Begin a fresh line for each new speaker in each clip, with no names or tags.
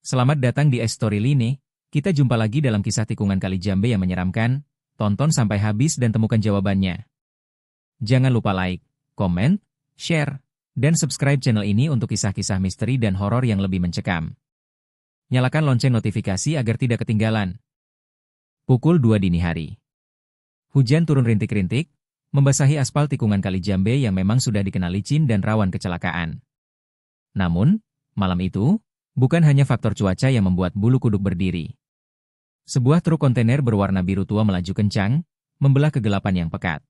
Selamat datang di Story Line. Kita jumpa lagi dalam kisah tikungan Kali Jambe yang menyeramkan. Tonton sampai habis dan temukan jawabannya. Jangan lupa like, komen, share, dan subscribe channel ini untuk kisah-kisah misteri dan horor yang lebih mencekam. Nyalakan lonceng notifikasi agar tidak ketinggalan. Pukul 2 dini hari. Hujan turun rintik-rintik, membasahi aspal tikungan Kali Jambe yang memang sudah dikenal licin dan rawan kecelakaan. Namun, malam itu, bukan hanya faktor cuaca yang membuat bulu kuduk berdiri. Sebuah truk kontainer berwarna biru tua melaju kencang, membelah kegelapan yang pekat.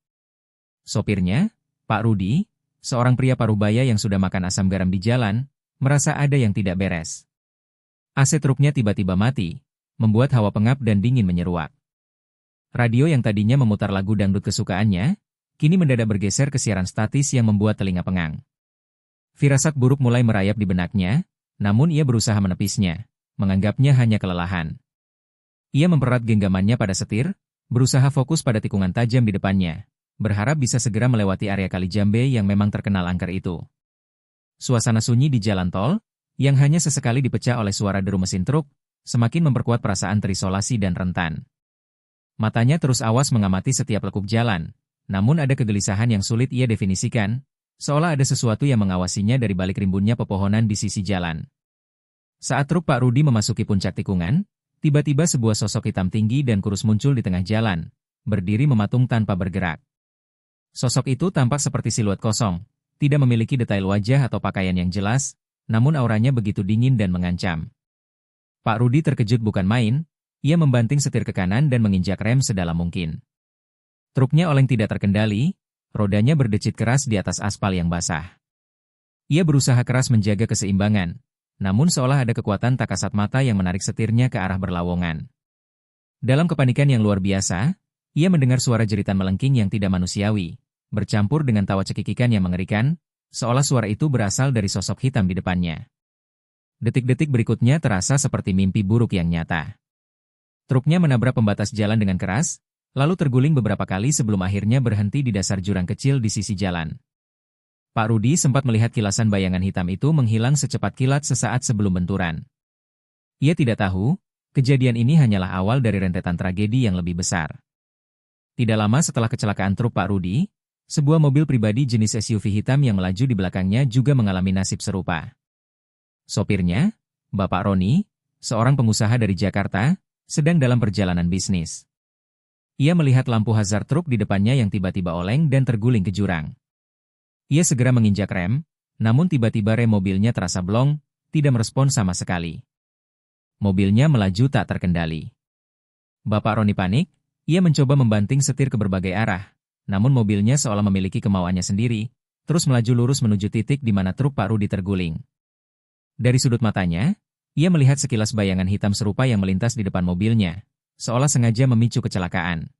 Sopirnya, Pak Rudi, seorang pria parubaya yang sudah makan asam garam di jalan, merasa ada yang tidak beres. AC truknya tiba-tiba mati, membuat hawa pengap dan dingin menyeruak. Radio yang tadinya memutar lagu dangdut kesukaannya, kini mendadak bergeser ke siaran statis yang membuat telinga pengang. Firasat buruk mulai merayap di benaknya, namun ia berusaha menepisnya, menganggapnya hanya kelelahan. Ia mempererat genggamannya pada setir, berusaha fokus pada tikungan tajam di depannya, berharap bisa segera melewati area Kali Jambe yang memang terkenal angker itu. Suasana sunyi di jalan tol, yang hanya sesekali dipecah oleh suara deru mesin truk, semakin memperkuat perasaan terisolasi dan rentan. Matanya terus awas mengamati setiap lekuk jalan, namun ada kegelisahan yang sulit ia definisikan, seolah ada sesuatu yang mengawasinya dari balik rimbunnya pepohonan di sisi jalan. Saat truk Pak Rudi memasuki puncak tikungan, tiba-tiba sebuah sosok hitam tinggi dan kurus muncul di tengah jalan, berdiri mematung tanpa bergerak. Sosok itu tampak seperti siluet kosong, tidak memiliki detail wajah atau pakaian yang jelas, namun auranya begitu dingin dan mengancam. Pak Rudi terkejut bukan main, ia membanting setir ke kanan dan menginjak rem sedalam mungkin. Truknya oleng tidak terkendali, rodanya berdecit keras di atas aspal yang basah. Ia berusaha keras menjaga keseimbangan, namun seolah ada kekuatan tak kasat mata yang menarik setirnya ke arah berlawongan. Dalam kepanikan yang luar biasa, ia mendengar suara jeritan melengking yang tidak manusiawi, bercampur dengan tawa cekikikan yang mengerikan, seolah suara itu berasal dari sosok hitam di depannya. Detik-detik berikutnya terasa seperti mimpi buruk yang nyata. Truknya menabrak pembatas jalan dengan keras, lalu terguling beberapa kali sebelum akhirnya berhenti di dasar jurang kecil di sisi jalan. Pak Rudi sempat melihat kilasan bayangan hitam itu menghilang secepat kilat sesaat sebelum benturan. Ia tidak tahu, kejadian ini hanyalah awal dari rentetan tragedi yang lebih besar. Tidak lama setelah kecelakaan truk Pak Rudi, sebuah mobil pribadi jenis SUV hitam yang melaju di belakangnya juga mengalami nasib serupa. Sopirnya, Bapak Roni, seorang pengusaha dari Jakarta, sedang dalam perjalanan bisnis. Ia melihat lampu hazard truk di depannya yang tiba-tiba oleng dan terguling ke jurang. Ia segera menginjak rem, namun tiba-tiba rem mobilnya terasa blong, tidak merespons sama sekali. Mobilnya melaju tak terkendali. Bapak Roni panik, ia mencoba membanting setir ke berbagai arah, namun mobilnya seolah memiliki kemauannya sendiri, terus melaju lurus menuju titik di mana truk Pak Rudi terguling. Dari sudut matanya, ia melihat sekilas bayangan hitam serupa yang melintas di depan mobilnya, seolah sengaja memicu kecelakaan.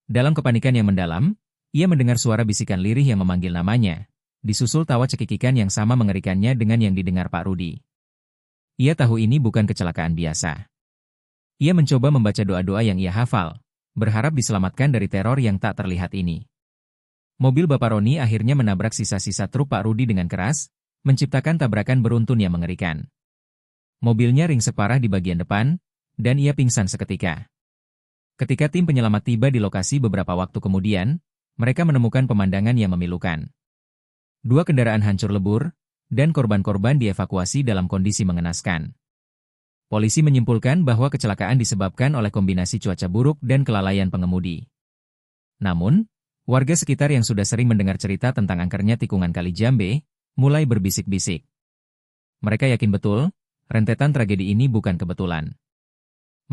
Dalam kepanikan yang mendalam, ia mendengar suara bisikan lirih yang memanggil namanya, disusul tawa cekikikan yang sama mengerikannya dengan yang didengar Pak Rudi. Ia tahu ini bukan kecelakaan biasa. Ia mencoba membaca doa-doa yang ia hafal, berharap diselamatkan dari teror yang tak terlihat ini. Mobil Bapak Roni akhirnya menabrak sisa-sisa truk Pak Rudi dengan keras, menciptakan tabrakan beruntun yang mengerikan. Mobilnya ringsek parah di bagian depan, dan ia pingsan seketika. Ketika tim penyelamat tiba di lokasi beberapa waktu kemudian, mereka menemukan pemandangan yang memilukan. Dua kendaraan hancur lebur, dan korban-korban dievakuasi dalam kondisi mengenaskan. Polisi menyimpulkan bahwa kecelakaan disebabkan oleh kombinasi cuaca buruk dan kelalaian pengemudi. Namun, warga sekitar yang sudah sering mendengar cerita tentang angkernya tikungan Kali Jambe, mulai berbisik-bisik. Mereka yakin betul, rentetan tragedi ini bukan kebetulan.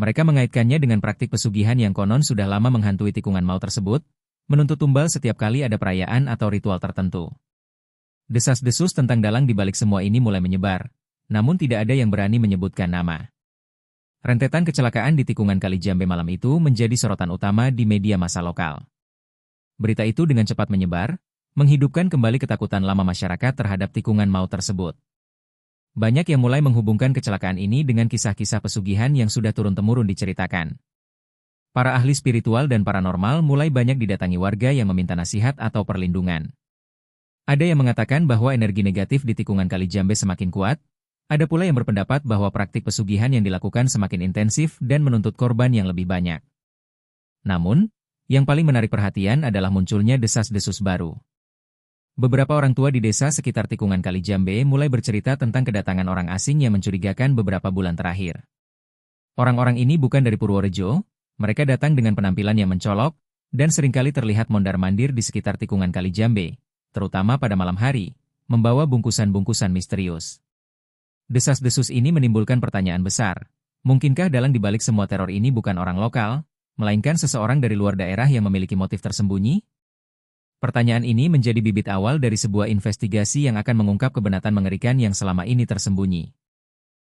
Mereka mengaitkannya dengan praktik pesugihan yang konon sudah lama menghantui tikungan maut tersebut, menuntut tumbal setiap kali ada perayaan atau ritual tertentu. Desas-desus tentang dalang di balik semua ini mulai menyebar, namun tidak ada yang berani menyebutkan nama. Rentetan kecelakaan di tikungan Kali Jambe malam itu menjadi sorotan utama di media massa lokal. Berita itu dengan cepat menyebar, menghidupkan kembali ketakutan lama masyarakat terhadap tikungan maut tersebut. Banyak yang mulai menghubungkan kecelakaan ini dengan kisah-kisah pesugihan yang sudah turun-temurun diceritakan. Para ahli spiritual dan paranormal mulai banyak didatangi warga yang meminta nasihat atau perlindungan. Ada yang mengatakan bahwa energi negatif di tikungan Kali Jambe semakin kuat, Ada pula yang berpendapat bahwa praktik pesugihan yang dilakukan semakin intensif dan menuntut korban yang lebih banyak. Namun, yang paling menarik perhatian adalah munculnya desas-desus baru. Beberapa orang tua di desa sekitar tikungan Kali Jambe mulai bercerita tentang kedatangan orang asing yang mencurigakan beberapa bulan terakhir. Orang-orang ini bukan dari Purworejo, mereka datang dengan penampilan yang mencolok, dan seringkali terlihat mondar-mandir di sekitar tikungan Kali Jambe, terutama pada malam hari, membawa bungkusan-bungkusan misterius. Desas-desus ini menimbulkan pertanyaan besar. Mungkinkah dalang dibalik semua teror ini bukan orang lokal, melainkan seseorang dari luar daerah yang memiliki motif tersembunyi? Pertanyaan ini menjadi bibit awal dari sebuah investigasi yang akan mengungkap kebenaran mengerikan yang selama ini tersembunyi.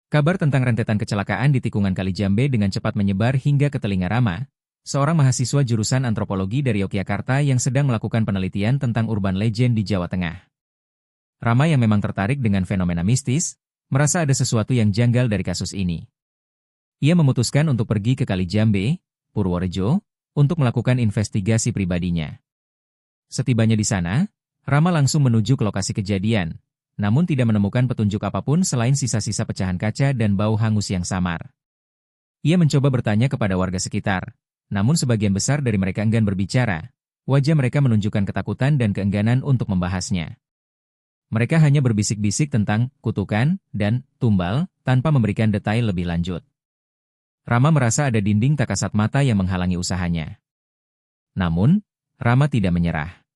Kabar tentang rentetan kecelakaan di tikungan Kali Jambe dengan cepat menyebar hingga ke telinga Rama, seorang mahasiswa jurusan antropologi dari Yogyakarta yang sedang melakukan penelitian tentang urban legend di Jawa Tengah. Rama yang memang tertarik dengan fenomena mistis, merasa ada sesuatu yang janggal dari kasus ini. Ia memutuskan untuk pergi ke Kali Jambe, Purworejo, untuk melakukan investigasi pribadinya. Setibanya di sana, Rama langsung menuju ke lokasi kejadian, namun tidak menemukan petunjuk apapun selain sisa-sisa pecahan kaca dan bau hangus yang samar. Ia mencoba bertanya kepada warga sekitar, namun sebagian besar dari mereka enggan berbicara. Wajah mereka menunjukkan ketakutan dan keengganan untuk membahasnya. Mereka hanya berbisik-bisik tentang kutukan dan tumbal tanpa memberikan detail lebih lanjut. Rama merasa ada dinding tak kasat mata yang menghalangi usahanya. Namun, Rama tidak menyerah.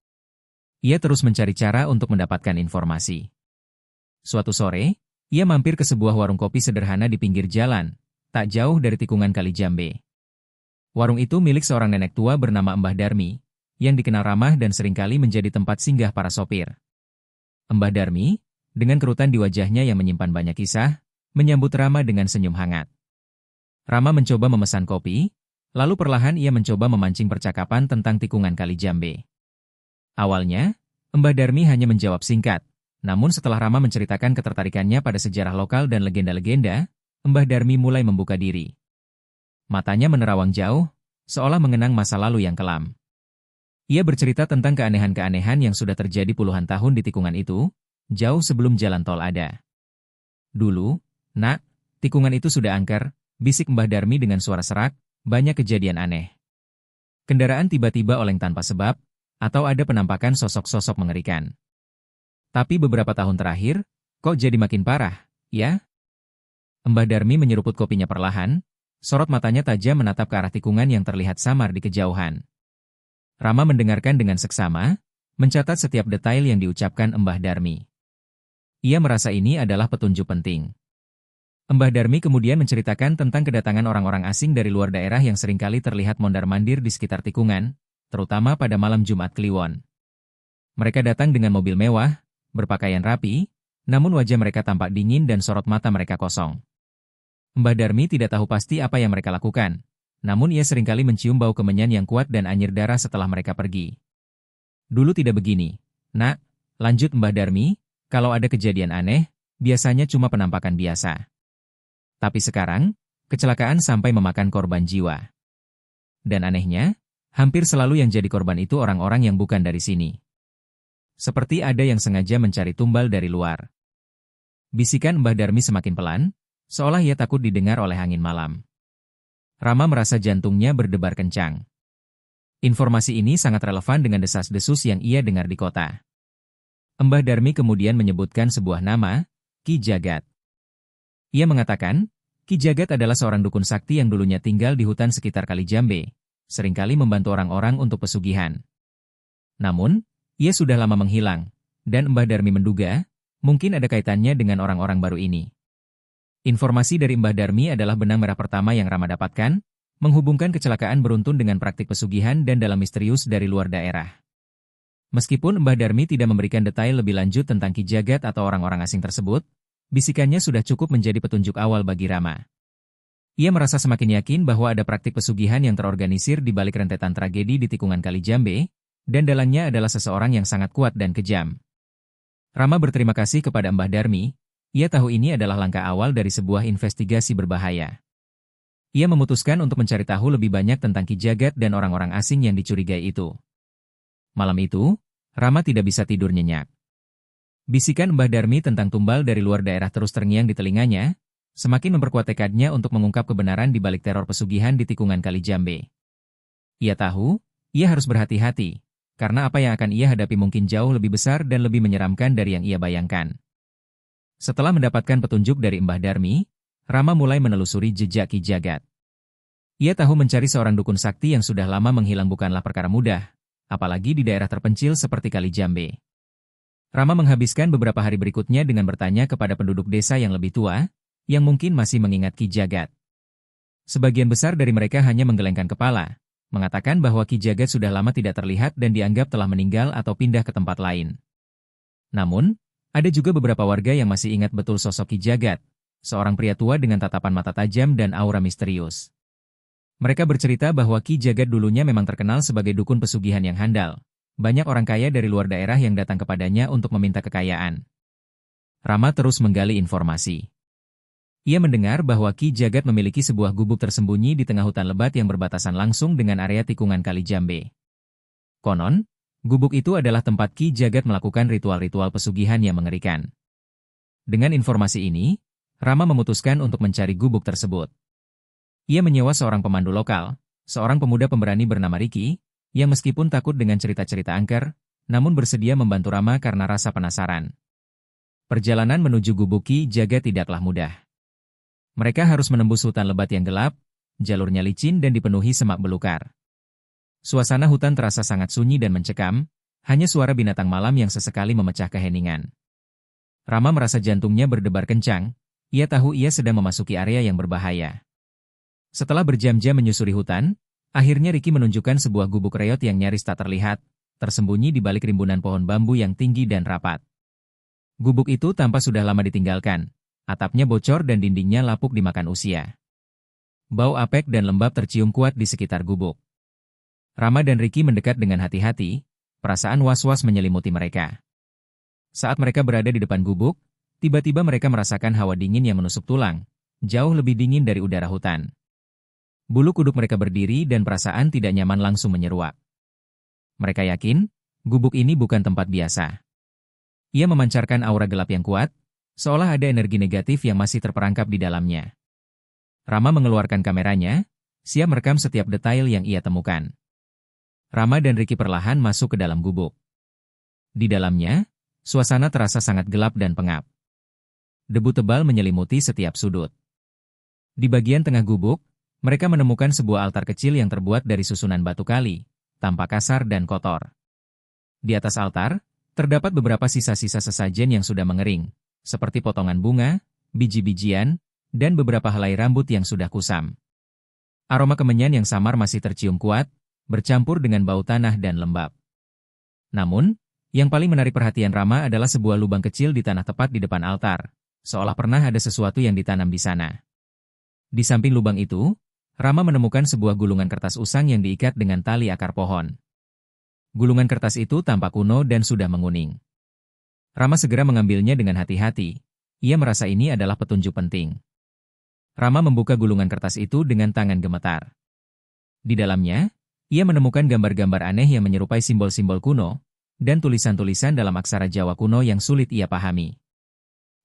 Ia terus mencari cara untuk mendapatkan informasi. Suatu sore, ia mampir ke sebuah warung kopi sederhana di pinggir jalan, tak jauh dari tikungan Kali Jambe. Warung itu milik seorang nenek tua bernama Mbah Darmi, yang dikenal ramah dan seringkali menjadi tempat singgah para sopir. Mbah Darmi, dengan kerutan di wajahnya yang menyimpan banyak kisah, menyambut Rama dengan senyum hangat. Rama mencoba memesan kopi, lalu perlahan ia mencoba memancing percakapan tentang tikungan Kali Jambe. Awalnya, Mbah Darmi hanya menjawab singkat. Namun setelah Rama menceritakan ketertarikannya pada sejarah lokal dan legenda-legenda, Mbah Darmi mulai membuka diri. Matanya menerawang jauh, seolah mengenang masa lalu yang kelam. Ia bercerita tentang keanehan-keanehan yang sudah terjadi puluhan tahun di tikungan itu, jauh sebelum jalan tol ada. Dulu, nak, tikungan itu sudah angker, bisik Mbah Darmi dengan suara serak, banyak kejadian aneh. Kendaraan tiba-tiba oleng tanpa sebab, atau ada penampakan sosok-sosok mengerikan. Tapi beberapa tahun terakhir, kok jadi makin parah, ya? Mbah Darmi menyeruput kopinya perlahan, sorot matanya tajam menatap ke arah tikungan yang terlihat samar di kejauhan. Rama mendengarkan dengan seksama, mencatat setiap detail yang diucapkan Mbah Darmi. Ia merasa ini adalah petunjuk penting. Mbah Darmi kemudian menceritakan tentang kedatangan orang-orang asing dari luar daerah yang seringkali terlihat mondar-mandir di sekitar tikungan, terutama pada malam Jumat Kliwon. Mereka datang dengan mobil mewah, berpakaian rapi, namun wajah mereka tampak dingin dan sorot mata mereka kosong. Mbah Darmi tidak tahu pasti apa yang mereka lakukan, namun ia seringkali mencium bau kemenyan yang kuat dan anyir darah setelah mereka pergi. Dulu tidak begini, nak, lanjut Mbah Darmi, kalau ada kejadian aneh, biasanya cuma penampakan biasa. Tapi sekarang, kecelakaan sampai memakan korban jiwa. Dan anehnya, hampir selalu yang jadi korban itu orang-orang yang bukan dari sini. Seperti ada yang sengaja mencari tumbal dari luar. Bisikan Mbah Darmi semakin pelan, seolah ia takut didengar oleh angin malam. Rama merasa jantungnya berdebar kencang. Informasi ini sangat relevan dengan desas-desus yang ia dengar di kota. Mbah Darmi kemudian menyebutkan sebuah nama, Ki Jagat. Ia mengatakan, Ki Jagat adalah seorang dukun sakti yang dulunya tinggal di hutan sekitar Kali Jambe, seringkali membantu orang-orang untuk pesugihan. Namun, ia sudah lama menghilang, dan Mbah Darmi menduga, mungkin ada kaitannya dengan orang-orang baru ini. Informasi dari Mbah Darmi adalah benang merah pertama yang Rama dapatkan, menghubungkan kecelakaan beruntun dengan praktik pesugihan dan dalam misterius dari luar daerah. Meskipun Mbah Darmi tidak memberikan detail lebih lanjut tentang Ki Jagat atau orang-orang asing tersebut, bisikannya sudah cukup menjadi petunjuk awal bagi Rama. Ia merasa semakin yakin bahwa ada praktik pesugihan yang terorganisir di balik rentetan tragedi di tikungan Kali Jambe, dan dalangnya adalah seseorang yang sangat kuat dan kejam. Rama berterima kasih kepada Mbah Darmi, ia tahu ini adalah langkah awal dari sebuah investigasi berbahaya. Ia memutuskan untuk mencari tahu lebih banyak tentang Ki Jagat dan orang-orang asing yang dicurigai itu. Malam itu, Rama tidak bisa tidur nyenyak. Bisikan Mbah Darmi tentang tumbal dari luar daerah terus terngiang di telinganya, semakin memperkuat tekadnya untuk mengungkap kebenaran di balik teror pesugihan di tikungan Kali Jambe. Ia tahu, ia harus berhati-hati, karena apa yang akan ia hadapi mungkin jauh lebih besar dan lebih menyeramkan dari yang ia bayangkan. Setelah mendapatkan petunjuk dari Mbah Darmi, Rama mulai menelusuri jejak Ki Jagat. Ia tahu mencari seorang dukun sakti yang sudah lama menghilang bukanlah perkara mudah, apalagi di daerah terpencil seperti Kali Jambe. Rama menghabiskan beberapa hari berikutnya dengan bertanya kepada penduduk desa yang lebih tua, yang mungkin masih mengingat Ki Jagat. Sebagian besar dari mereka hanya menggelengkan kepala, mengatakan bahwa Ki Jagat sudah lama tidak terlihat dan dianggap telah meninggal atau pindah ke tempat lain. Namun, ada juga beberapa warga yang masih ingat betul sosok Ki Jagat, seorang pria tua dengan tatapan mata tajam dan aura misterius. Mereka bercerita bahwa Ki Jagat dulunya memang terkenal sebagai dukun pesugihan yang handal. Banyak orang kaya dari luar daerah yang datang kepadanya untuk meminta kekayaan. Rama terus menggali informasi. Ia mendengar bahwa Ki Jagat memiliki sebuah gubuk tersembunyi di tengah hutan lebat yang berbatasan langsung dengan area tikungan Kali Jambe. Konon, gubuk itu adalah tempat Ki Jagat melakukan ritual-ritual pesugihan yang mengerikan. Dengan informasi ini, Rama memutuskan untuk mencari gubuk tersebut. Ia menyewa seorang pemandu lokal, seorang pemuda pemberani bernama Riki, yang meskipun takut dengan cerita-cerita angker, namun bersedia membantu Rama karena rasa penasaran. Perjalanan menuju gubuk Ki Jagat tidaklah mudah. Mereka harus menembus hutan lebat yang gelap, jalurnya licin dan dipenuhi semak belukar. Suasana hutan terasa sangat sunyi dan mencekam, hanya suara binatang malam yang sesekali memecah keheningan. Rama merasa jantungnya berdebar kencang, ia tahu ia sedang memasuki area yang berbahaya. Setelah berjam-jam menyusuri hutan, akhirnya Riki menunjukkan sebuah gubuk reot yang nyaris tak terlihat, tersembunyi di balik rimbunan pohon bambu yang tinggi dan rapat. Gubuk itu tampak sudah lama ditinggalkan, atapnya bocor dan dindingnya lapuk dimakan usia. Bau apek dan lembab tercium kuat di sekitar gubuk. Rama dan Riki mendekat dengan hati-hati, perasaan was-was menyelimuti mereka. Saat mereka berada di depan gubuk, tiba-tiba mereka merasakan hawa dingin yang menusuk tulang, jauh lebih dingin dari udara hutan. Bulu kuduk mereka berdiri dan perasaan tidak nyaman langsung menyeruak. Mereka yakin, gubuk ini bukan tempat biasa. Ia memancarkan aura gelap yang kuat, seolah ada energi negatif yang masih terperangkap di dalamnya. Rama mengeluarkan kameranya, siap merekam setiap detail yang ia temukan. Rama dan Riki perlahan masuk ke dalam gubuk. Di dalamnya, suasana terasa sangat gelap dan pengap. Debu tebal menyelimuti setiap sudut. Di bagian tengah gubuk, mereka menemukan sebuah altar kecil yang terbuat dari susunan batu kali, tampak kasar dan kotor. Di atas altar, terdapat beberapa sisa-sisa sesajen yang sudah mengering, seperti potongan bunga, biji-bijian, dan beberapa helai rambut yang sudah kusam. Aroma kemenyan yang samar masih tercium kuat, bercampur dengan bau tanah dan lembab. Namun, yang paling menarik perhatian Rama adalah sebuah lubang kecil di tanah tepat di depan altar, seolah pernah ada sesuatu yang ditanam di sana. Di samping lubang itu, Rama menemukan sebuah gulungan kertas usang yang diikat dengan tali akar pohon. Gulungan kertas itu tampak kuno dan sudah menguning. Rama segera mengambilnya dengan hati-hati. Ia merasa ini adalah petunjuk penting. Rama membuka gulungan kertas itu dengan tangan gemetar. Di dalamnya, ia menemukan gambar-gambar aneh yang menyerupai simbol-simbol kuno, dan tulisan-tulisan dalam aksara Jawa kuno yang sulit ia pahami.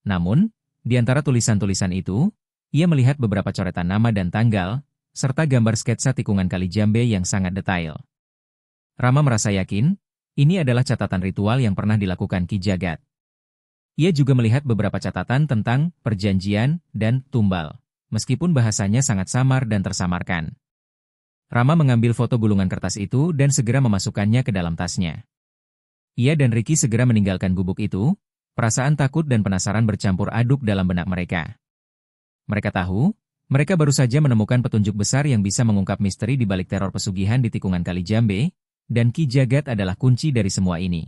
Namun, di antara tulisan-tulisan itu, ia melihat beberapa coretan nama dan tanggal, serta gambar sketsa tikungan Kali Jambe yang sangat detail. Rama merasa yakin, ini adalah catatan ritual yang pernah dilakukan Ki Jagat. Ia juga melihat beberapa catatan tentang perjanjian dan tumbal, meskipun bahasanya sangat samar dan tersamarkan. Rama mengambil foto gulungan kertas itu dan segera memasukkannya ke dalam tasnya. Ia dan Riki segera meninggalkan gubuk itu, perasaan takut dan penasaran bercampur aduk dalam benak mereka. Mereka tahu, mereka baru saja menemukan petunjuk besar yang bisa mengungkap misteri di balik teror pesugihan di tikungan Kali Jambe, dan Ki Jagat adalah kunci dari semua ini.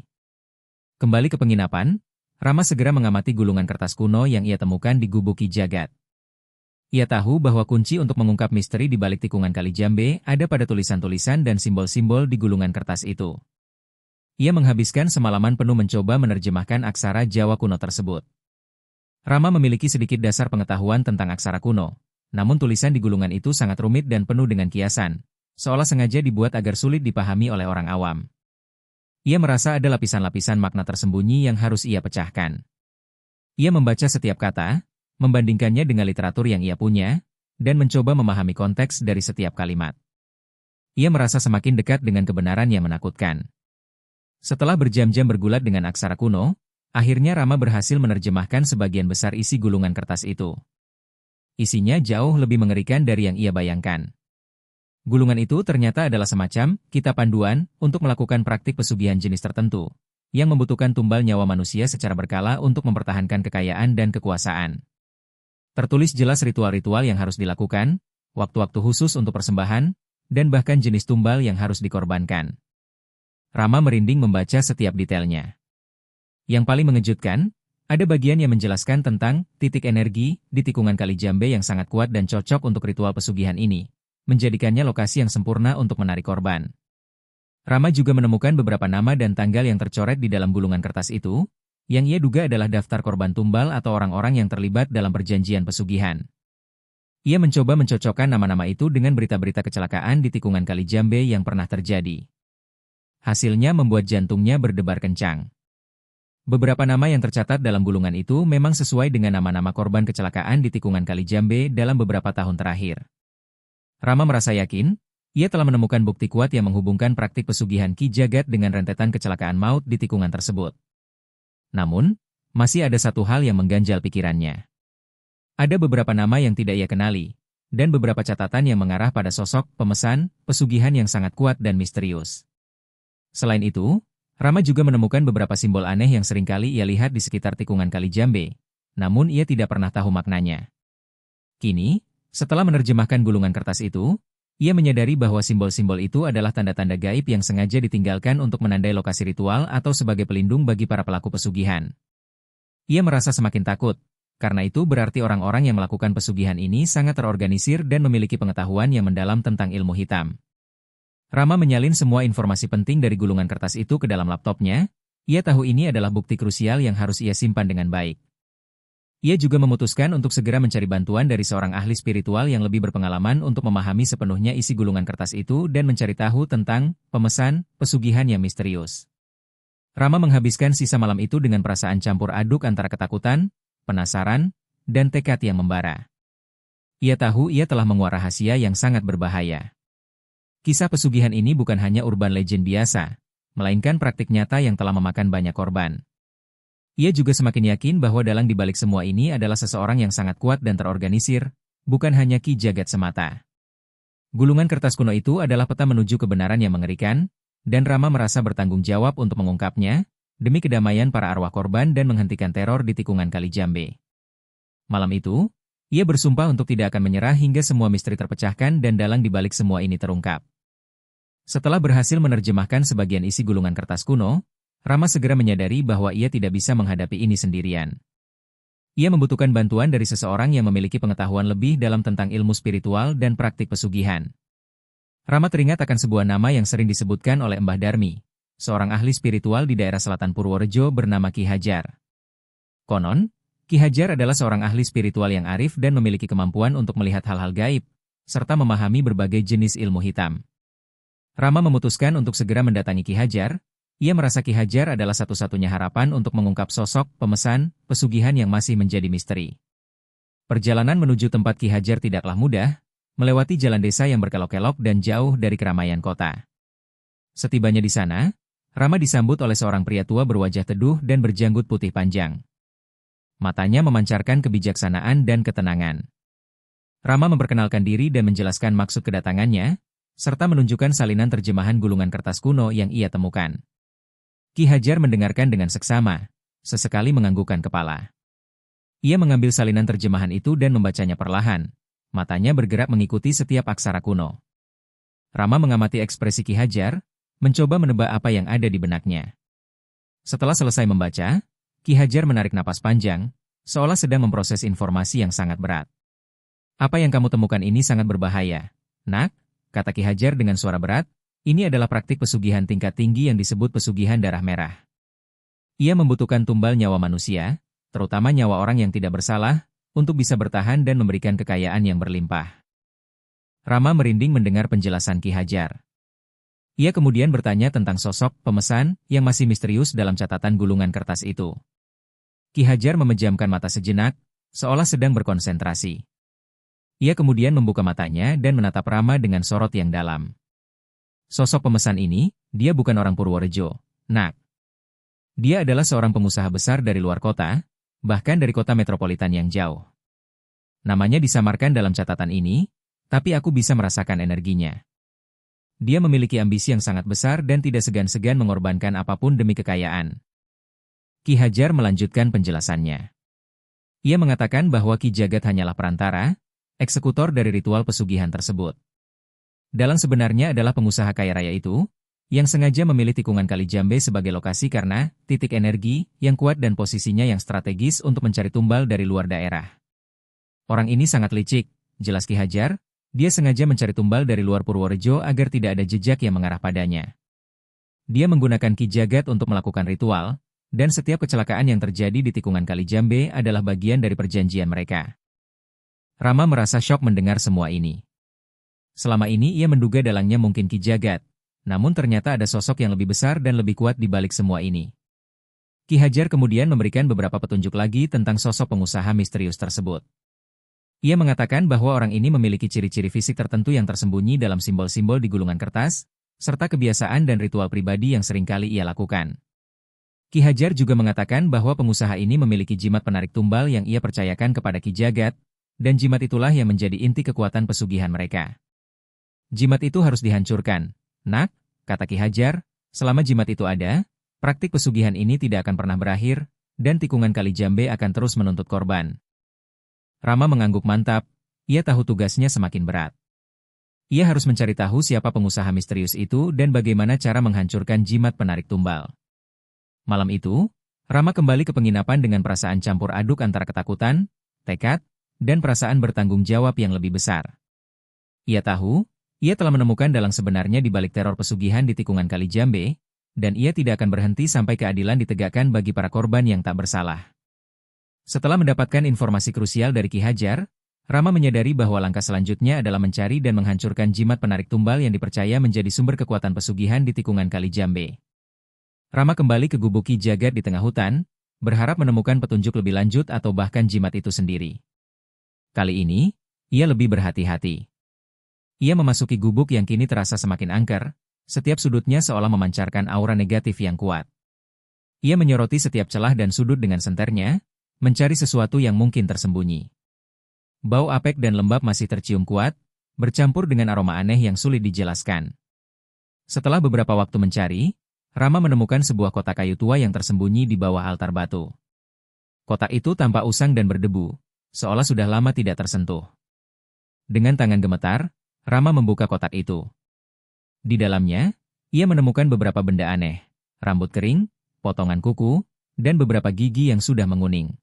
Kembali ke penginapan, Rama segera mengamati gulungan kertas kuno yang ia temukan di gubuk Ki Jagat. Ia tahu bahwa kunci untuk mengungkap misteri di balik tikungan Kali Jambe ada pada tulisan-tulisan dan simbol-simbol di gulungan kertas itu. Ia menghabiskan semalaman penuh mencoba menerjemahkan aksara Jawa kuno tersebut. Rama memiliki sedikit dasar pengetahuan tentang aksara kuno, namun tulisan di gulungan itu sangat rumit dan penuh dengan kiasan, seolah sengaja dibuat agar sulit dipahami oleh orang awam. Ia merasa ada lapisan-lapisan makna tersembunyi yang harus ia pecahkan. Ia membaca setiap kata, membandingkannya dengan literatur yang ia punya, dan mencoba memahami konteks dari setiap kalimat. Ia merasa semakin dekat dengan kebenaran yang menakutkan. Setelah berjam-jam bergulat dengan aksara kuno, akhirnya Rama berhasil menerjemahkan sebagian besar isi gulungan kertas itu. Isinya jauh lebih mengerikan dari yang ia bayangkan. Gulungan itu ternyata adalah semacam kitab panduan untuk melakukan praktik pesugihan jenis tertentu, yang membutuhkan tumbal nyawa manusia secara berkala untuk mempertahankan kekayaan dan kekuasaan. Tertulis jelas ritual-ritual yang harus dilakukan, waktu-waktu khusus untuk persembahan, dan bahkan jenis tumbal yang harus dikorbankan. Rama merinding membaca setiap detailnya. Yang paling mengejutkan, ada bagian yang menjelaskan tentang titik energi di tikungan Kali Jambe yang sangat kuat dan cocok untuk ritual pesugihan ini, menjadikannya lokasi yang sempurna untuk menarik korban. Rama juga menemukan beberapa nama dan tanggal yang tercoret di dalam gulungan kertas itu, yang ia duga adalah daftar korban tumbal atau orang-orang yang terlibat dalam perjanjian pesugihan. Ia mencoba mencocokkan nama-nama itu dengan berita-berita kecelakaan di tikungan Kali Jambe yang pernah terjadi. Hasilnya membuat jantungnya berdebar kencang. Beberapa nama yang tercatat dalam gulungan itu memang sesuai dengan nama-nama korban kecelakaan di tikungan Kali Jambe dalam beberapa tahun terakhir. Rama merasa yakin, ia telah menemukan bukti kuat yang menghubungkan praktik pesugihan Ki Jagat dengan rentetan kecelakaan maut di tikungan tersebut. Namun, masih ada satu hal yang mengganjal pikirannya. Ada beberapa nama yang tidak ia kenali, dan beberapa catatan yang mengarah pada sosok pemesan pesugihan yang sangat kuat dan misterius. Selain itu, Rama juga menemukan beberapa simbol aneh yang seringkali ia lihat di sekitar tikungan Kali Jambe, namun ia tidak pernah tahu maknanya. Kini, setelah menerjemahkan gulungan kertas itu, ia menyadari bahwa simbol-simbol itu adalah tanda-tanda gaib yang sengaja ditinggalkan untuk menandai lokasi ritual atau sebagai pelindung bagi para pelaku pesugihan. Ia merasa semakin takut, karena itu berarti orang-orang yang melakukan pesugihan ini sangat terorganisir dan memiliki pengetahuan yang mendalam tentang ilmu hitam. Rama menyalin semua informasi penting dari gulungan kertas itu ke dalam laptopnya. Ia tahu ini adalah bukti krusial yang harus ia simpan dengan baik. Ia juga memutuskan untuk segera mencari bantuan dari seorang ahli spiritual yang lebih berpengalaman untuk memahami sepenuhnya isi gulungan kertas itu dan mencari tahu tentang pemesan pesugihan yang misterius. Rama menghabiskan sisa malam itu dengan perasaan campur aduk antara ketakutan, penasaran, dan tekad yang membara. Ia tahu ia telah menguak rahasia yang sangat berbahaya. Kisah pesugihan ini bukan hanya urban legend biasa, melainkan praktik nyata yang telah memakan banyak korban. Ia juga semakin yakin bahwa dalang di balik semua ini adalah seseorang yang sangat kuat dan terorganisir, bukan hanya Ki Jagat semata. Gulungan kertas kuno itu adalah peta menuju kebenaran yang mengerikan, dan Rama merasa bertanggung jawab untuk mengungkapnya, demi kedamaian para arwah korban dan menghentikan teror di tikungan Kali Jambe. Malam itu, ia bersumpah untuk tidak akan menyerah hingga semua misteri terpecahkan dan dalang di balik semua ini terungkap. Setelah berhasil menerjemahkan sebagian isi gulungan kertas kuno, Rama segera menyadari bahwa ia tidak bisa menghadapi ini sendirian. Ia membutuhkan bantuan dari seseorang yang memiliki pengetahuan lebih dalam tentang ilmu spiritual dan praktik pesugihan. Rama teringat akan sebuah nama yang sering disebutkan oleh Mbah Darmi, seorang ahli spiritual di daerah selatan Purworejo bernama Ki Hajar. Konon, Ki Hajar adalah seorang ahli spiritual yang arif dan memiliki kemampuan untuk melihat hal-hal gaib, serta memahami berbagai jenis ilmu hitam. Rama memutuskan untuk segera mendatangi Ki Hajar. Ia merasa Ki Hajar adalah satu-satunya harapan untuk mengungkap sosok pemesan pesugihan yang masih menjadi misteri. Perjalanan menuju tempat Ki Hajar tidaklah mudah, melewati jalan desa yang berkelok-kelok dan jauh dari keramaian kota. Setibanya di sana, Rama disambut oleh seorang pria tua berwajah teduh dan berjanggut putih panjang. Matanya memancarkan kebijaksanaan dan ketenangan. Rama memperkenalkan diri dan menjelaskan maksud kedatangannya, serta menunjukkan salinan terjemahan gulungan kertas kuno yang ia temukan. Ki Hajar mendengarkan dengan seksama, sesekali menganggukkan kepala. Ia mengambil salinan terjemahan itu dan membacanya perlahan. Matanya bergerak mengikuti setiap aksara kuno. Rama mengamati ekspresi Ki Hajar, mencoba menebak apa yang ada di benaknya. Setelah selesai membaca, Ki Hajar menarik napas panjang, seolah sedang memproses informasi yang sangat berat. "Apa yang kamu temukan ini sangat berbahaya, Nak," kata Ki Hajar dengan suara berat. Ini adalah praktik pesugihan tingkat tinggi yang disebut pesugihan darah merah. Ia membutuhkan tumbal nyawa manusia, terutama nyawa orang yang tidak bersalah, untuk bisa bertahan dan memberikan kekayaan yang berlimpah. Rama merinding mendengar penjelasan Ki Hajar. Ia kemudian bertanya tentang sosok pemesan yang masih misterius dalam catatan gulungan kertas itu. Ki Hajar memejamkan mata sejenak, seolah sedang berkonsentrasi. Ia kemudian membuka matanya dan menatap Rama dengan sorot yang dalam. Sosok pemesan ini, dia bukan orang Purworejo, Nak. Dia adalah seorang pengusaha besar dari luar kota, bahkan dari kota metropolitan yang jauh. Namanya disamarkan dalam catatan ini, tapi aku bisa merasakan energinya. Dia memiliki ambisi yang sangat besar dan tidak segan-segan mengorbankan apapun demi kekayaan. Ki Hajar melanjutkan penjelasannya. Ia mengatakan bahwa Ki Jagat hanyalah perantara, eksekutor dari ritual pesugihan tersebut. Dalang sebenarnya adalah pengusaha kaya raya itu, yang sengaja memilih tikungan Kali Jambe sebagai lokasi karena titik energi yang kuat dan posisinya yang strategis untuk mencari tumbal dari luar daerah. Orang ini sangat licik, jelas Ki Hajar, dia sengaja mencari tumbal dari luar Purworejo agar tidak ada jejak yang mengarah padanya. Dia menggunakan Ki Jagat untuk melakukan ritual, dan setiap kecelakaan yang terjadi di tikungan Kali Jambe adalah bagian dari perjanjian mereka. Rama merasa syok mendengar semua ini. Selama ini ia menduga dalangnya mungkin Ki Jagat, namun ternyata ada sosok yang lebih besar dan lebih kuat di balik semua ini. Ki Hajar kemudian memberikan beberapa petunjuk lagi tentang sosok pengusaha misterius tersebut. Ia mengatakan bahwa orang ini memiliki ciri-ciri fisik tertentu yang tersembunyi dalam simbol-simbol di gulungan kertas, serta kebiasaan dan ritual pribadi yang seringkali ia lakukan. Ki Hajar juga mengatakan bahwa pengusaha ini memiliki jimat penarik tumbal yang ia percayakan kepada Ki Jagat, dan jimat itulah yang menjadi inti kekuatan pesugihan mereka. Jimat itu harus dihancurkan, Nak, kata Ki Hajar, selama jimat itu ada, praktik pesugihan ini tidak akan pernah berakhir, dan tikungan Kali Jambe akan terus menuntut korban. Rama mengangguk mantap, ia tahu tugasnya semakin berat. Ia harus mencari tahu siapa pengusaha misterius itu dan bagaimana cara menghancurkan jimat penarik tumbal. Malam itu, Rama kembali ke penginapan dengan perasaan campur aduk antara ketakutan, tekad, dan perasaan bertanggung jawab yang lebih besar. Ia tahu, ia telah menemukan dalang sebenarnya di balik teror pesugihan di tikungan Kali Jambe, dan ia tidak akan berhenti sampai keadilan ditegakkan bagi para korban yang tak bersalah. Setelah mendapatkan informasi krusial dari Ki Hajar, Rama menyadari bahwa langkah selanjutnya adalah mencari dan menghancurkan jimat penarik tumbal yang dipercaya menjadi sumber kekuatan pesugihan di tikungan Kali Jambe. Rama kembali ke gubuk Ki Jagat di tengah hutan, berharap menemukan petunjuk lebih lanjut atau bahkan jimat itu sendiri. Kali ini, ia lebih berhati-hati. Ia memasuki gubuk yang kini terasa semakin angker, setiap sudutnya seolah memancarkan aura negatif yang kuat. Ia menyoroti setiap celah dan sudut dengan senternya, mencari sesuatu yang mungkin tersembunyi. Bau apek dan lembab masih tercium kuat, bercampur dengan aroma aneh yang sulit dijelaskan. Setelah beberapa waktu mencari, Rama menemukan sebuah kotak kayu tua yang tersembunyi di bawah altar batu. Kotak itu tampak usang dan berdebu, seolah sudah lama tidak tersentuh. Dengan tangan gemetar, Rama membuka kotak itu. Di dalamnya, ia menemukan beberapa benda aneh, rambut kering, potongan kuku, dan beberapa gigi yang sudah menguning.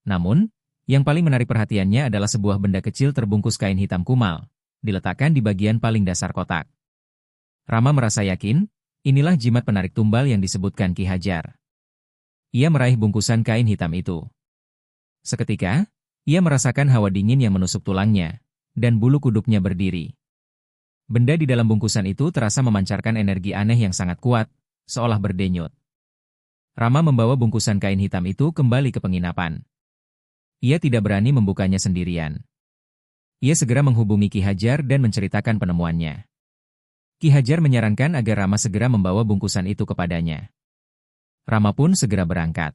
Namun, yang paling menarik perhatiannya adalah sebuah benda kecil terbungkus kain hitam kumal, diletakkan di bagian paling dasar kotak. Rama merasa yakin, inilah jimat penarik tumbal yang disebutkan Ki Hajar. Ia meraih bungkusan kain hitam itu. Seketika, ia merasakan hawa dingin yang menusuk tulangnya, dan bulu kuduknya berdiri. Benda di dalam bungkusan itu terasa memancarkan energi aneh yang sangat kuat, seolah berdenyut. Rama membawa bungkusan kain hitam itu kembali ke penginapan. Ia tidak berani membukanya sendirian. Ia segera menghubungi Ki Hajar dan menceritakan penemuannya. Ki Hajar menyarankan agar Rama segera membawa bungkusan itu kepadanya. Rama pun segera berangkat.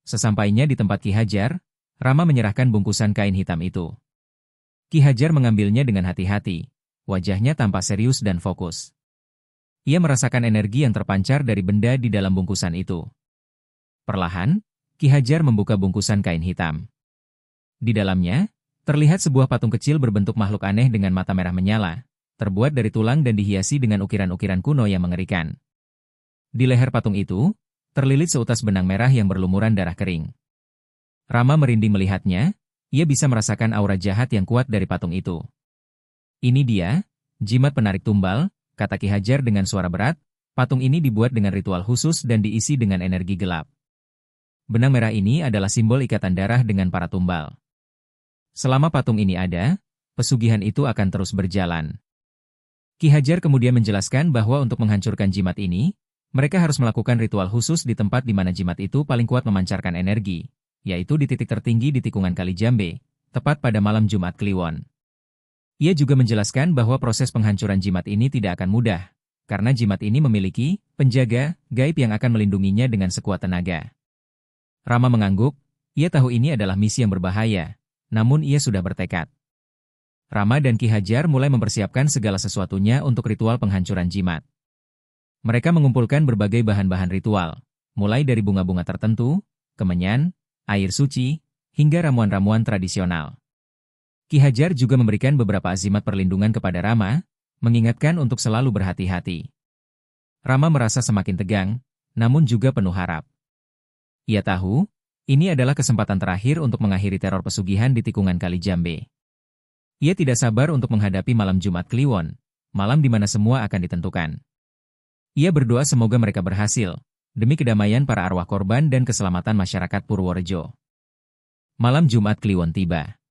Sesampainya di tempat Ki Hajar, Rama menyerahkan bungkusan kain hitam itu. Ki Hajar mengambilnya dengan hati-hati, wajahnya tampak serius dan fokus. Ia merasakan energi yang terpancar dari benda di dalam bungkusan itu. Perlahan, Ki Hajar membuka bungkusan kain hitam. Di dalamnya, terlihat sebuah patung kecil berbentuk makhluk aneh dengan mata merah menyala, terbuat dari tulang dan dihiasi dengan ukiran-ukiran kuno yang mengerikan. Di leher patung itu, terlilit seutas benang merah yang berlumuran darah kering. Rama merinding melihatnya, ia bisa merasakan aura jahat yang kuat dari patung itu. Ini dia, jimat penarik tumbal, kata Ki Hajar dengan suara berat, patung ini dibuat dengan ritual khusus dan diisi dengan energi gelap. Benang merah ini adalah simbol ikatan darah dengan para tumbal. Selama patung ini ada, pesugihan itu akan terus berjalan. Ki Hajar kemudian menjelaskan bahwa untuk menghancurkan jimat ini, mereka harus melakukan ritual khusus di tempat di mana jimat itu paling kuat memancarkan energi, yaitu di titik tertinggi di tikungan Kali Jambe, tepat pada malam Jumat Kliwon. Ia juga menjelaskan bahwa proses penghancuran jimat ini tidak akan mudah, karena jimat ini memiliki penjaga gaib yang akan melindunginya dengan sekuat tenaga. Rama mengangguk, ia tahu ini adalah misi yang berbahaya, namun ia sudah bertekad. Rama dan Ki Hajar mulai mempersiapkan segala sesuatunya untuk ritual penghancuran jimat. Mereka mengumpulkan berbagai bahan-bahan ritual, mulai dari bunga-bunga tertentu, kemenyan, air suci, hingga ramuan-ramuan tradisional. Ki Hajar juga memberikan beberapa azimat perlindungan kepada Rama, mengingatkan untuk selalu berhati-hati. Rama merasa semakin tegang, namun juga penuh harap. Ia tahu, ini adalah kesempatan terakhir untuk mengakhiri teror pesugihan di tikungan Kali Jambe. Ia tidak sabar untuk menghadapi malam Jumat Kliwon, malam di mana semua akan ditentukan. Ia berdoa semoga mereka berhasil, demi kedamaian para arwah korban dan keselamatan masyarakat Purworejo. Malam Jumat Kliwon tiba.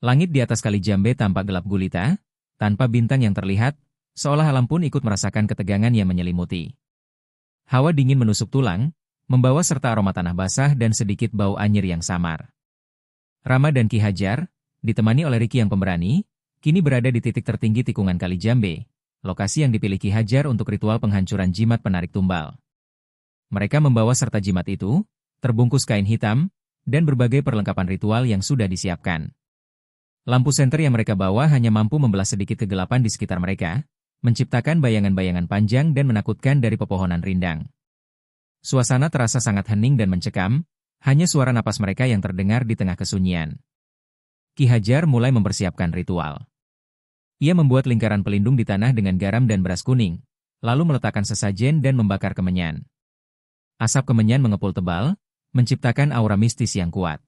Langit di atas Kali Jambe tampak gelap gulita, tanpa bintang yang terlihat, seolah alam pun ikut merasakan ketegangan yang menyelimuti. Hawa dingin menusuk tulang, membawa serta aroma tanah basah dan sedikit bau anyir yang samar. Rama dan Ki Hajar, ditemani oleh Riki yang pemberani, kini berada di titik tertinggi tikungan Kali Jambe, lokasi yang dipilih Ki Hajar untuk ritual penghancuran jimat penarik tumbal. Mereka membawa serta jimat itu, terbungkus kain hitam, dan berbagai perlengkapan ritual yang sudah disiapkan. Lampu senter yang mereka bawa hanya mampu membelah sedikit kegelapan di sekitar mereka, menciptakan bayangan-bayangan panjang dan menakutkan dari pepohonan rindang. Suasana terasa sangat hening dan mencekam, hanya suara napas mereka yang terdengar di tengah kesunyian. Ki Hajar mulai mempersiapkan ritual. Ia membuat lingkaran pelindung di tanah dengan garam dan beras kuning, lalu meletakkan sesajen dan membakar kemenyan. Asap kemenyan mengepul tebal, menciptakan aura mistis yang kuat.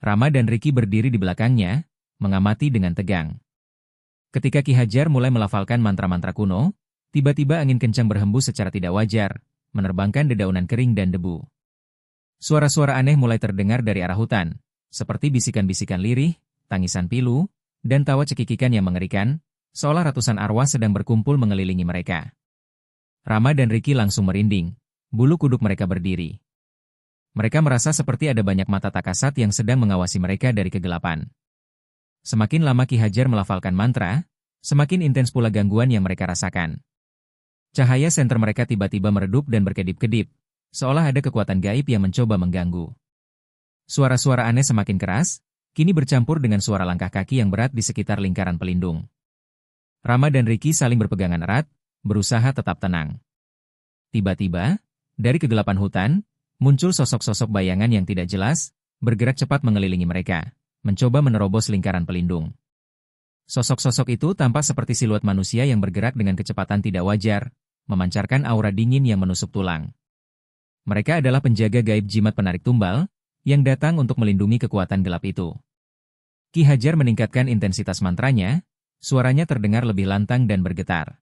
Rama dan Riki berdiri di belakangnya, mengamati dengan tegang. Ketika Ki Hajar mulai melafalkan mantra-mantra kuno, tiba-tiba angin kencang berhembus secara tidak wajar, menerbangkan dedaunan kering dan debu. Suara-suara aneh mulai terdengar dari arah hutan, seperti bisikan-bisikan lirih, tangisan pilu, dan tawa cekikikan yang mengerikan, seolah ratusan arwah sedang berkumpul mengelilingi mereka. Rama dan Riki langsung merinding, bulu kuduk mereka berdiri. Mereka merasa seperti ada banyak mata tak kasat yang sedang mengawasi mereka dari kegelapan. Semakin lama Ki Hajar melafalkan mantra, semakin intens pula gangguan yang mereka rasakan. Cahaya senter mereka tiba-tiba meredup dan berkedip-kedip, seolah ada kekuatan gaib yang mencoba mengganggu. Suara-suara aneh semakin keras, kini bercampur dengan suara langkah kaki yang berat di sekitar lingkaran pelindung. Rama dan Riki saling berpegangan erat, berusaha tetap tenang. Tiba-tiba, dari kegelapan hutan, muncul sosok-sosok bayangan yang tidak jelas, bergerak cepat mengelilingi mereka, mencoba menerobos lingkaran pelindung. Sosok-sosok itu tampak seperti siluet manusia yang bergerak dengan kecepatan tidak wajar, memancarkan aura dingin yang menusuk tulang. Mereka adalah penjaga gaib jimat penarik tumbal, yang datang untuk melindungi kekuatan gelap itu. Ki Hajar meningkatkan intensitas mantranya, suaranya terdengar lebih lantang dan bergetar.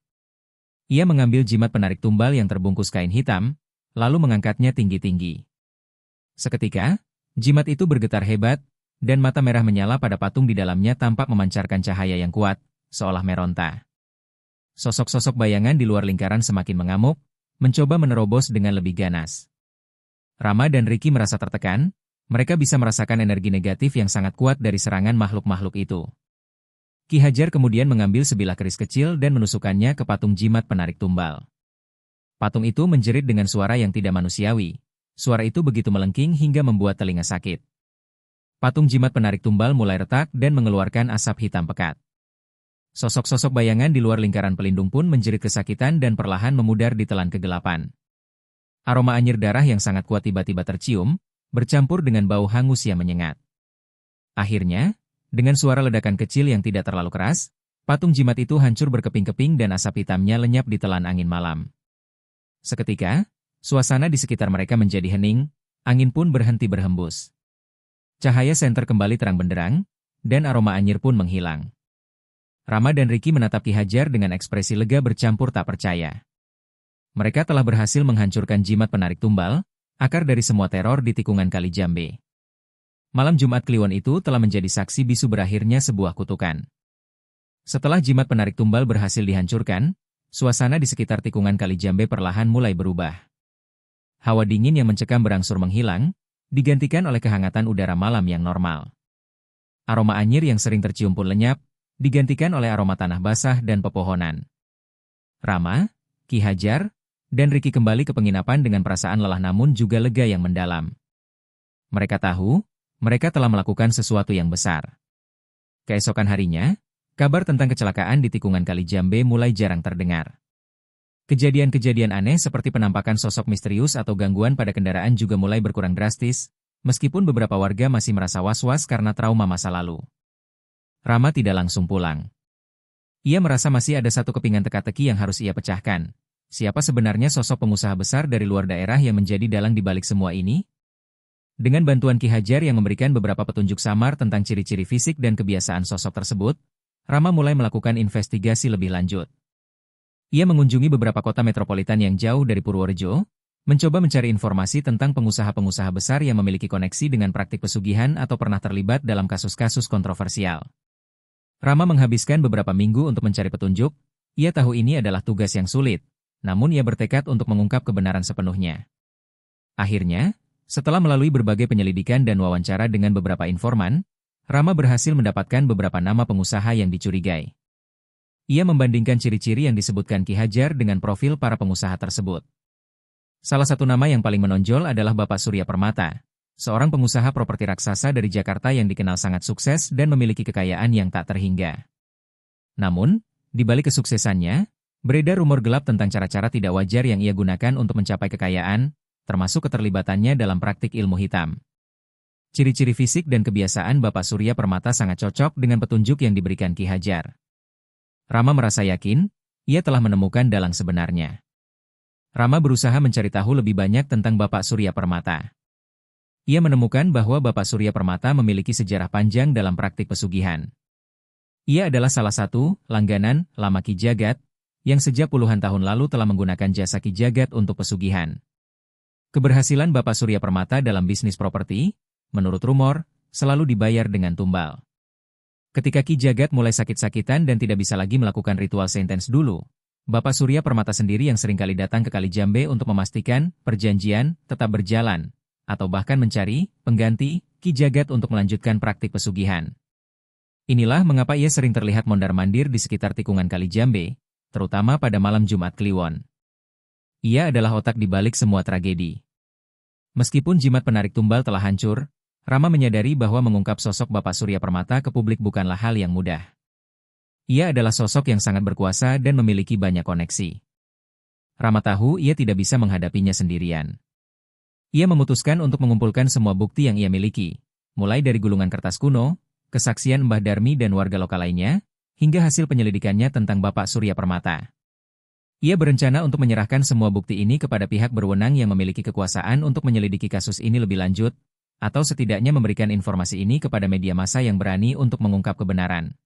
Ia mengambil jimat penarik tumbal yang terbungkus kain hitam, lalu mengangkatnya tinggi-tinggi. Seketika, jimat itu bergetar hebat, dan mata merah menyala pada patung di dalamnya tampak memancarkan cahaya yang kuat, seolah meronta. Sosok-sosok bayangan di luar lingkaran semakin mengamuk, mencoba menerobos dengan lebih ganas. Rama dan Riki merasa tertekan, mereka bisa merasakan energi negatif yang sangat kuat dari serangan makhluk-makhluk itu. Ki Hajar kemudian mengambil sebilah keris kecil dan menusukkannya ke patung jimat penarik tumbal. Patung itu menjerit dengan suara yang tidak manusiawi. Suara itu begitu melengking hingga membuat telinga sakit. Patung jimat penarik tumbal mulai retak dan mengeluarkan asap hitam pekat. Sosok-sosok bayangan di luar lingkaran pelindung pun menjerit kesakitan dan perlahan memudar di telan kegelapan. Aroma anyir darah yang sangat kuat tiba-tiba tercium, bercampur dengan bau hangus yang menyengat. Akhirnya, dengan suara ledakan kecil yang tidak terlalu keras, patung jimat itu hancur berkeping-keping dan asap hitamnya lenyap di telan angin malam. Seketika, suasana di sekitar mereka menjadi hening, angin pun berhenti berhembus. Cahaya senter kembali terang benderang, dan aroma anyir pun menghilang. Rama dan Riki menatap Ki Hajar dengan ekspresi lega bercampur tak percaya. Mereka telah berhasil menghancurkan jimat penarik tumbal, akar dari semua teror di tikungan Kali Jambe. Malam Jumat Kliwon itu telah menjadi saksi bisu berakhirnya sebuah kutukan. Setelah jimat penarik tumbal berhasil dihancurkan, suasana di sekitar tikungan Kali Jambe perlahan mulai berubah. Hawa dingin yang mencekam berangsur menghilang, digantikan oleh kehangatan udara malam yang normal. Aroma anyir yang sering tercium pun lenyap, digantikan oleh aroma tanah basah dan pepohonan. Rama, Ki Hajar, dan Riki kembali ke penginapan dengan perasaan lelah namun juga lega yang mendalam. Mereka tahu, mereka telah melakukan sesuatu yang besar. Keesokan harinya, kabar tentang kecelakaan di tikungan Kali Jambe mulai jarang terdengar. Kejadian-kejadian aneh seperti penampakan sosok misterius atau gangguan pada kendaraan juga mulai berkurang drastis, meskipun beberapa warga masih merasa was-was karena trauma masa lalu. Rama tidak langsung pulang. Ia merasa masih ada satu kepingan teka-teki yang harus ia pecahkan. Siapa sebenarnya sosok pengusaha besar dari luar daerah yang menjadi dalang di balik semua ini? Dengan bantuan Ki Hajar yang memberikan beberapa petunjuk samar tentang ciri-ciri fisik dan kebiasaan sosok tersebut, Rama mulai melakukan investigasi lebih lanjut. Ia mengunjungi beberapa kota metropolitan yang jauh dari Purworejo, mencoba mencari informasi tentang pengusaha-pengusaha besar yang memiliki koneksi dengan praktik pesugihan atau pernah terlibat dalam kasus-kasus kontroversial. Rama menghabiskan beberapa minggu untuk mencari petunjuk. Ia tahu ini adalah tugas yang sulit, namun ia bertekad untuk mengungkap kebenaran sepenuhnya. Akhirnya, setelah melalui berbagai penyelidikan dan wawancara dengan beberapa informan, Rama berhasil mendapatkan beberapa nama pengusaha yang dicurigai. Ia membandingkan ciri-ciri yang disebutkan Ki Hajar dengan profil para pengusaha tersebut. Salah satu nama yang paling menonjol adalah Bapak Surya Permata, seorang pengusaha properti raksasa dari Jakarta yang dikenal sangat sukses dan memiliki kekayaan yang tak terhingga. Namun, di balik kesuksesannya, beredar rumor gelap tentang cara-cara tidak wajar yang ia gunakan untuk mencapai kekayaan, termasuk keterlibatannya dalam praktik ilmu hitam. Ciri-ciri fisik dan kebiasaan Bapak Surya Permata sangat cocok dengan petunjuk yang diberikan Ki Hajar. Rama merasa yakin, ia telah menemukan dalang sebenarnya. Rama berusaha mencari tahu lebih banyak tentang Bapak Surya Permata. Ia menemukan bahwa Bapak Surya Permata memiliki sejarah panjang dalam praktik pesugihan. Ia adalah salah satu langganan lama Ki Jagat, yang sejak puluhan tahun lalu telah menggunakan jasa Ki Jagat untuk pesugihan. Keberhasilan Bapak Surya Permata dalam bisnis properti, menurut rumor, selalu dibayar dengan tumbal. Ketika Ki Jagat mulai sakit-sakitan dan tidak bisa lagi melakukan ritual seintens dulu, Bapak Surya Permata sendiri yang seringkali datang ke Kali Jambe untuk memastikan perjanjian tetap berjalan, atau bahkan mencari pengganti Ki Jagat untuk melanjutkan praktik pesugihan. Inilah mengapa ia sering terlihat mondar-mandir di sekitar tikungan Kali Jambe, terutama pada malam Jumat Kliwon. Ia adalah otak di balik semua tragedi. Meskipun jimat penarik tumbal telah hancur, Rama menyadari bahwa mengungkap sosok Bapak Surya Permata ke publik bukanlah hal yang mudah. Ia adalah sosok yang sangat berkuasa dan memiliki banyak koneksi. Rama tahu ia tidak bisa menghadapinya sendirian. Ia memutuskan untuk mengumpulkan semua bukti yang ia miliki, mulai dari gulungan kertas kuno, kesaksian Mbah Darmi dan warga lokal lainnya, hingga hasil penyelidikannya tentang Bapak Surya Permata. Ia berencana untuk menyerahkan semua bukti ini kepada pihak berwenang yang memiliki kekuasaan untuk menyelidiki kasus ini lebih lanjut, atau setidaknya memberikan informasi ini kepada media massa yang berani untuk mengungkap kebenaran.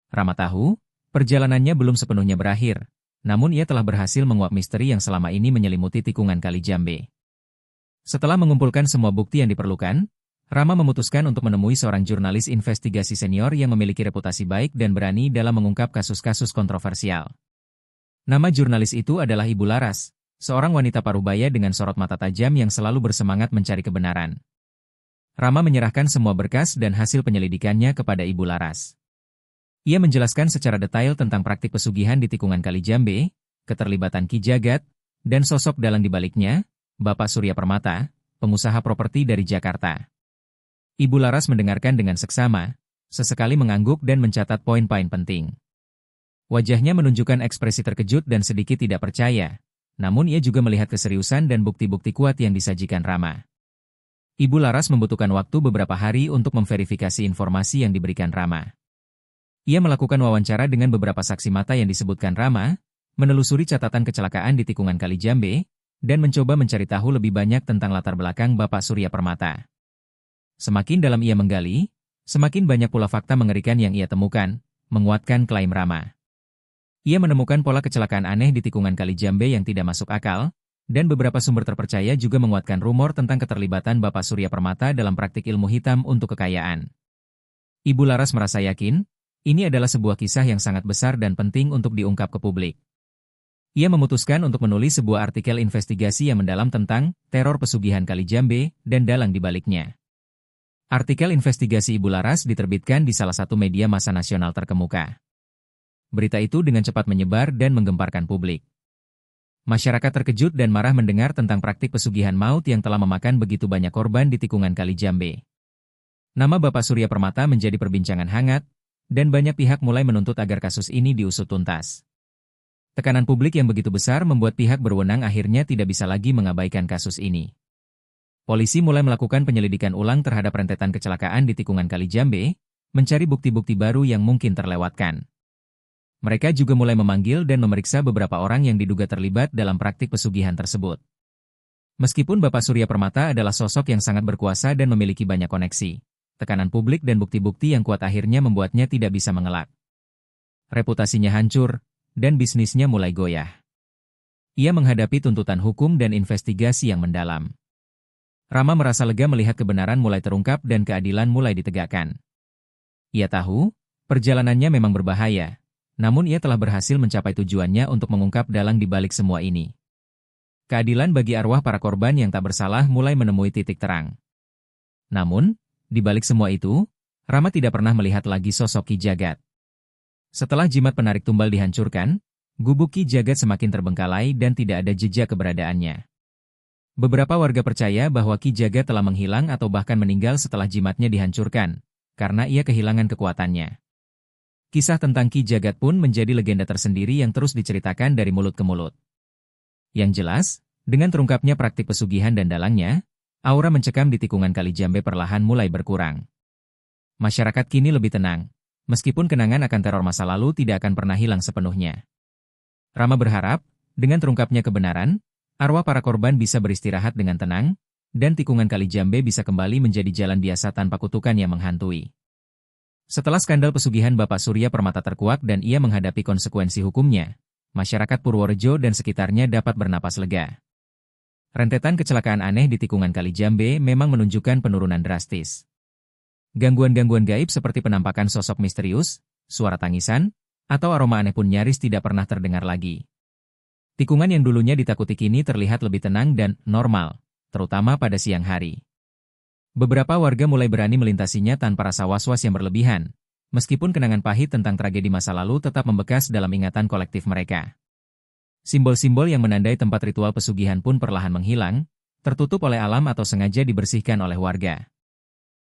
Rama tahu, perjalanannya belum sepenuhnya berakhir, namun ia telah berhasil menguak misteri yang selama ini menyelimuti tikungan Kali Jambe. Setelah mengumpulkan semua bukti yang diperlukan, Rama memutuskan untuk menemui seorang jurnalis investigasi senior yang memiliki reputasi baik dan berani dalam mengungkap kasus-kasus kontroversial. Nama jurnalis itu adalah Ibu Laras, seorang wanita parubaya dengan sorot mata tajam yang selalu bersemangat mencari kebenaran. Rama menyerahkan semua berkas dan hasil penyelidikannya kepada Ibu Laras. Ia menjelaskan secara detail tentang praktik pesugihan di tikungan Kali Jambe, keterlibatan Ki Jagat, dan sosok dalang di baliknya, Bapak Surya Permata, pengusaha properti dari Jakarta. Ibu Laras mendengarkan dengan seksama, sesekali mengangguk dan mencatat poin-poin penting. Wajahnya menunjukkan ekspresi terkejut dan sedikit tidak percaya, namun ia juga melihat keseriusan dan bukti-bukti kuat yang disajikan Rama. Ibu Laras membutuhkan waktu beberapa hari untuk memverifikasi informasi yang diberikan Rama. Ia melakukan wawancara dengan beberapa saksi mata yang disebutkan Rama, menelusuri catatan kecelakaan di tikungan Kali Jambe, dan mencoba mencari tahu lebih banyak tentang latar belakang Bapak Surya Permata. Semakin dalam ia menggali, semakin banyak pula fakta mengerikan yang ia temukan, menguatkan klaim Rama. Ia menemukan pola kecelakaan aneh di tikungan Kali Jambe yang tidak masuk akal, dan beberapa sumber terpercaya juga menguatkan rumor tentang keterlibatan Bapak Surya Permata dalam praktik ilmu hitam untuk kekayaan. Ibu Laras merasa yakin, Ini adalah sebuah kisah yang sangat besar dan penting untuk diungkap ke publik. Ia memutuskan untuk menulis sebuah artikel investigasi yang mendalam tentang teror pesugihan Kali Jambe dan dalang di baliknya. Artikel investigasi Ibu Laras diterbitkan di salah satu media massa nasional terkemuka. Berita itu dengan cepat menyebar dan menggemparkan publik. Masyarakat terkejut dan marah mendengar tentang praktik pesugihan maut yang telah memakan begitu banyak korban di tikungan Kali Jambe. Nama Bapak Surya Permata menjadi perbincangan hangat, dan banyak pihak mulai menuntut agar kasus ini diusut tuntas. Tekanan publik yang begitu besar membuat pihak berwenang akhirnya tidak bisa lagi mengabaikan kasus ini. Polisi mulai melakukan penyelidikan ulang terhadap rentetan kecelakaan di tikungan Kali Jambe, mencari bukti-bukti baru yang mungkin terlewatkan. Mereka juga mulai memanggil dan memeriksa beberapa orang yang diduga terlibat dalam praktik pesugihan tersebut. Meskipun Bapak Surya Permata adalah sosok yang sangat berkuasa dan memiliki banyak koneksi, tekanan publik dan bukti-bukti yang kuat akhirnya membuatnya tidak bisa mengelak. Reputasinya hancur, dan bisnisnya mulai goyah. Ia menghadapi tuntutan hukum dan investigasi yang mendalam. Rama merasa lega melihat kebenaran mulai terungkap dan keadilan mulai ditegakkan. Ia tahu, perjalanannya memang berbahaya, namun ia telah berhasil mencapai tujuannya untuk mengungkap dalang di balik semua ini. Keadilan bagi arwah para korban yang tak bersalah mulai menemui titik terang. Namun, di balik semua itu, Rama tidak pernah melihat lagi sosok Ki Jagat. Setelah jimat penarik tumbal dihancurkan, gubuk Ki Jagat semakin terbengkalai dan tidak ada jejak keberadaannya. Beberapa warga percaya bahwa Ki Jagat telah menghilang atau bahkan meninggal setelah jimatnya dihancurkan, karena ia kehilangan kekuatannya. Kisah tentang Ki Jagat pun menjadi legenda tersendiri yang terus diceritakan dari mulut ke mulut. Yang jelas, dengan terungkapnya praktik pesugihan dan dalangnya, aura mencekam di tikungan Kali Jambe perlahan mulai berkurang. Masyarakat kini lebih tenang, meskipun kenangan akan teror masa lalu tidak akan pernah hilang sepenuhnya. Rama berharap, dengan terungkapnya kebenaran, arwah para korban bisa beristirahat dengan tenang, dan tikungan Kali Jambe bisa kembali menjadi jalan biasa tanpa kutukan yang menghantui. Setelah skandal pesugihan Bapak Surya Permata terkuak dan ia menghadapi konsekuensi hukumnya, masyarakat Purworejo dan sekitarnya dapat bernapas lega. Rentetan kecelakaan aneh di tikungan Kali Jambe memang menunjukkan penurunan drastis. Gangguan-gangguan gaib seperti penampakan sosok misterius, suara tangisan, atau aroma aneh pun nyaris tidak pernah terdengar lagi. Tikungan yang dulunya ditakuti kini terlihat lebih tenang dan normal, terutama pada siang hari. Beberapa warga mulai berani melintasinya tanpa rasa was-was yang berlebihan, meskipun kenangan pahit tentang tragedi masa lalu tetap membekas dalam ingatan kolektif mereka. Simbol-simbol yang menandai tempat ritual pesugihan pun perlahan menghilang, tertutup oleh alam atau sengaja dibersihkan oleh warga.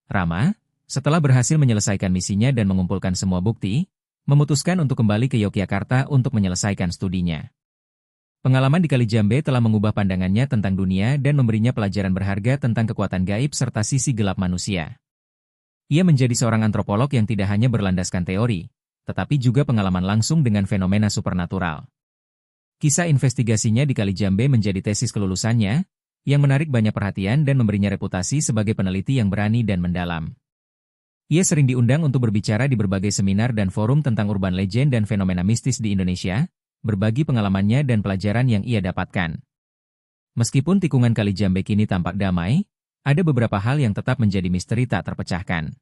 Rama, setelah berhasil menyelesaikan misinya dan mengumpulkan semua bukti, memutuskan untuk kembali ke Yogyakarta untuk menyelesaikan studinya. Pengalaman di Kali Jambe telah mengubah pandangannya tentang dunia dan memberinya pelajaran berharga tentang kekuatan gaib serta sisi gelap manusia. Ia menjadi seorang antropolog yang tidak hanya berlandaskan teori, tetapi juga pengalaman langsung dengan fenomena supernatural. Kisah investigasinya di Kali Jambe menjadi tesis kelulusannya, yang menarik banyak perhatian dan memberinya reputasi sebagai peneliti yang berani dan mendalam. Ia sering diundang untuk berbicara di berbagai seminar dan forum tentang urban legend dan fenomena mistis di Indonesia, berbagi pengalamannya dan pelajaran yang ia dapatkan. Meskipun tikungan Kali Jambe kini tampak damai, ada beberapa hal yang tetap menjadi misteri tak terpecahkan.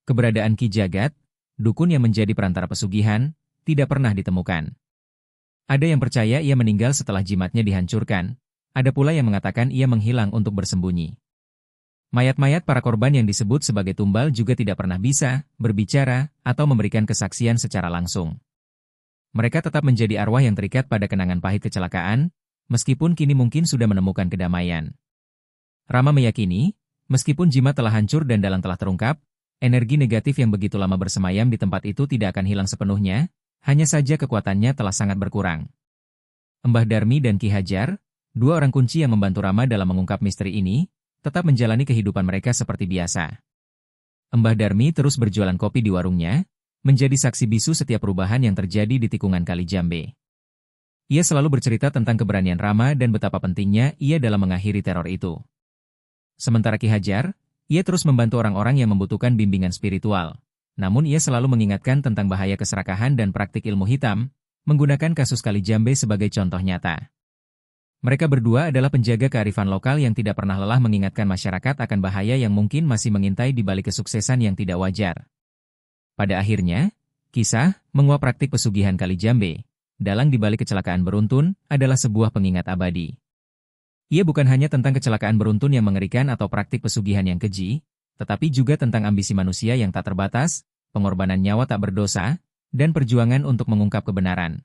Keberadaan Ki Jagat, dukun yang menjadi perantara pesugihan, tidak pernah ditemukan. Ada yang percaya ia meninggal setelah jimatnya dihancurkan, ada pula yang mengatakan ia menghilang untuk bersembunyi. Mayat-mayat para korban yang disebut sebagai tumbal juga tidak pernah bisa berbicara atau memberikan kesaksian secara langsung. Mereka tetap menjadi arwah yang terikat pada kenangan pahit kecelakaan, meskipun kini mungkin sudah menemukan kedamaian. Rama meyakini, meskipun jimat telah hancur dan dalang telah terungkap, energi negatif yang begitu lama bersemayam di tempat itu tidak akan hilang sepenuhnya, hanya saja kekuatannya telah sangat berkurang. Mbah Darmi dan Ki Hajar, dua orang kunci yang membantu Rama dalam mengungkap misteri ini, tetap menjalani kehidupan mereka seperti biasa. Mbah Darmi terus berjualan kopi di warungnya, menjadi saksi bisu setiap perubahan yang terjadi di tikungan Kali Jambe. Ia selalu bercerita tentang keberanian Rama dan betapa pentingnya ia dalam mengakhiri teror itu. Sementara Ki Hajar, ia terus membantu orang-orang yang membutuhkan bimbingan spiritual. Namun ia selalu mengingatkan tentang bahaya keserakahan dan praktik ilmu hitam, menggunakan kasus Kali Jambe sebagai contoh nyata. Mereka berdua adalah penjaga kearifan lokal yang tidak pernah lelah mengingatkan masyarakat akan bahaya yang mungkin masih mengintai di balik kesuksesan yang tidak wajar. Pada akhirnya, Kisah, menguap praktik pesugihan Kali Jambe, dalang di balik kecelakaan beruntun, adalah sebuah pengingat abadi. Ia bukan hanya tentang kecelakaan beruntun yang mengerikan atau praktik pesugihan yang keji, tetapi juga tentang ambisi manusia yang tak terbatas, pengorbanan nyawa tak berdosa, dan perjuangan untuk mengungkap kebenaran.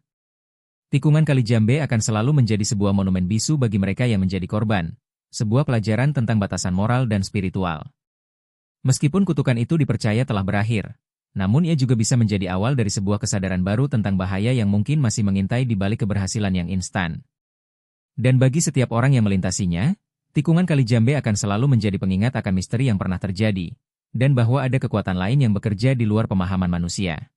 Tikungan Kali Jambe akan selalu menjadi sebuah monumen bisu bagi mereka yang menjadi korban, sebuah pelajaran tentang batasan moral dan spiritual. Meskipun kutukan itu dipercaya telah berakhir, namun ia juga bisa menjadi awal dari sebuah kesadaran baru tentang bahaya yang mungkin masih mengintai di balik keberhasilan yang instan. Dan bagi setiap orang yang melintasinya, tikungan Kali Jambe akan selalu menjadi pengingat akan misteri yang pernah terjadi, dan bahwa ada kekuatan lain yang bekerja di luar pemahaman manusia.